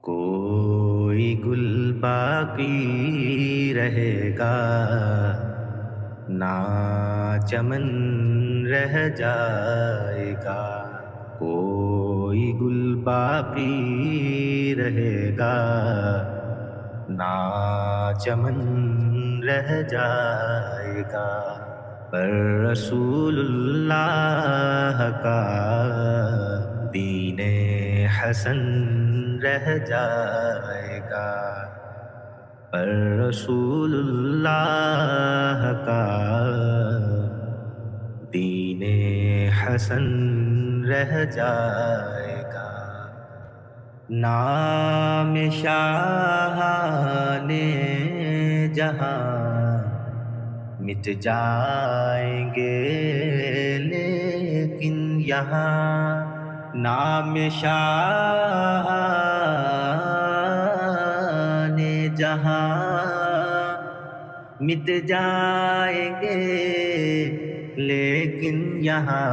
کوئی گل باقی رہے گا، نہ چمن رہ جائے گا۔ کوئی گل باقی رہے گا، نہ چمن رہ جائے گا۔ پر رسول اللہ کا دین حسن رہ جائے گا۔ پر رسول اللہ کا دین حسن رہ جائے گا۔ نام شاہ نے جہاں مٹ جائیں گے، لیکن یہاں نام شاہ نے جہاں مٹ جائیں گے، لیکن یہاں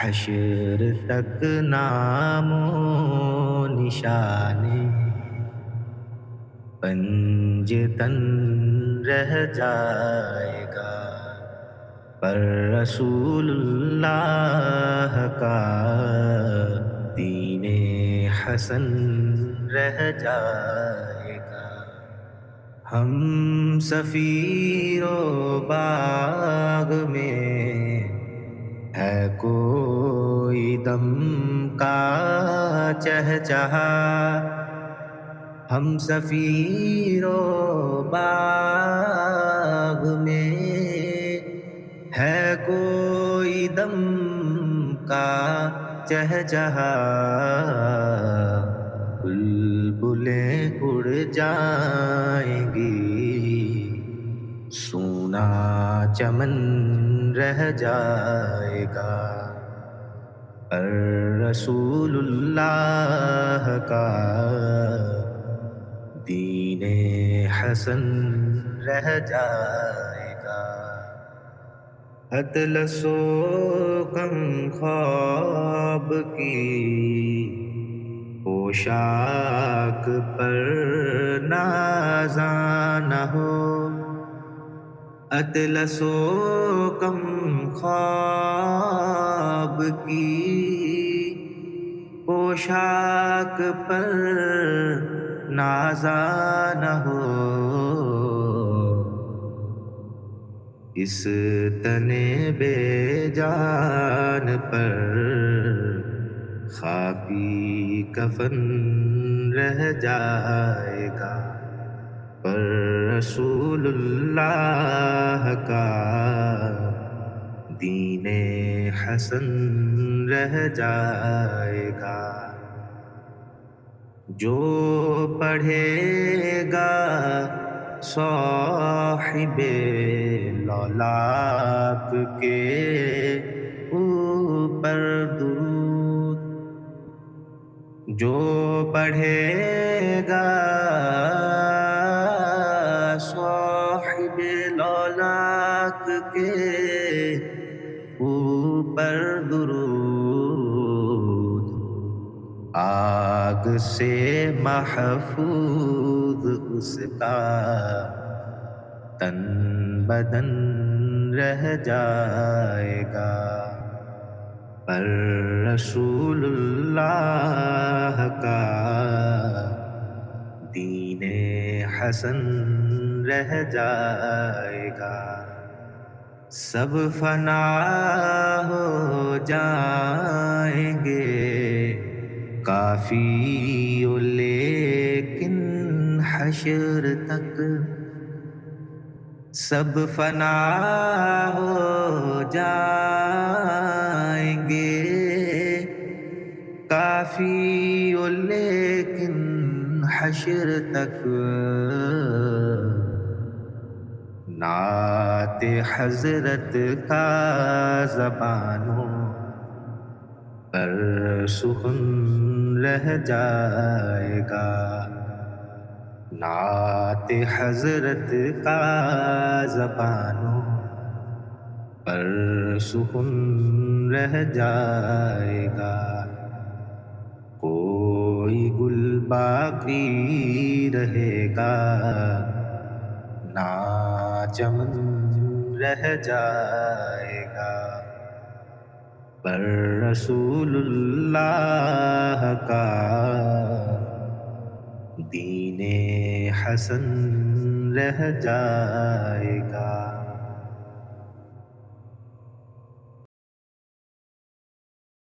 حشر تک نام و نشان پنج تن رہ جائے گا۔ پر رسول اللہ کا دین حسن رہ جائے گا۔ ہم سفیر و باغ میں ہے کوئی دم کا چہچہا، ہم سفیر و باغ میں ہے کوئی دم کا چہچہا، بلبلیں اڑ جائیں گی، سونا چمن رہ جائے گا۔ پر رسول اللہ کا دین حسن رہ جائے گا۔ اطلس و کم خواب کی پوشاک پر نازاں نہ ہو، اطلس و کم خواب کی پوشاک پر نازاں نہ ہو، اس تن بے جان پر خاکی کفن رہ جائے گا۔ پر رسول اللہ کا دین حسن رہ جائے گا۔ جو پڑھے گا صاحب لولاک کے اوپر درود، جو پڑھے گا صاحب لولاک کے اوپر درود، آگ سے محفوظ اس کا تن بدن رہ جائے گا۔ پر رسول اللہ کا دین حسن رہ جائے گا۔ سب فنا ہو جائیں گے، کافی لیکن حشر تک سب فنا ہو جائیں گے، کافی لیکن حشر تک نعت حضرت کا زبانوں پر سخن رہ جائے گا۔ نعت حضرت کا زبانوں پر سخن رہ جائے گا۔ کوئی گل باقی رہے گا، نہ چمن رہ جائے گا، پر رسول اللہ کا دین حسن رہ جائے گا۔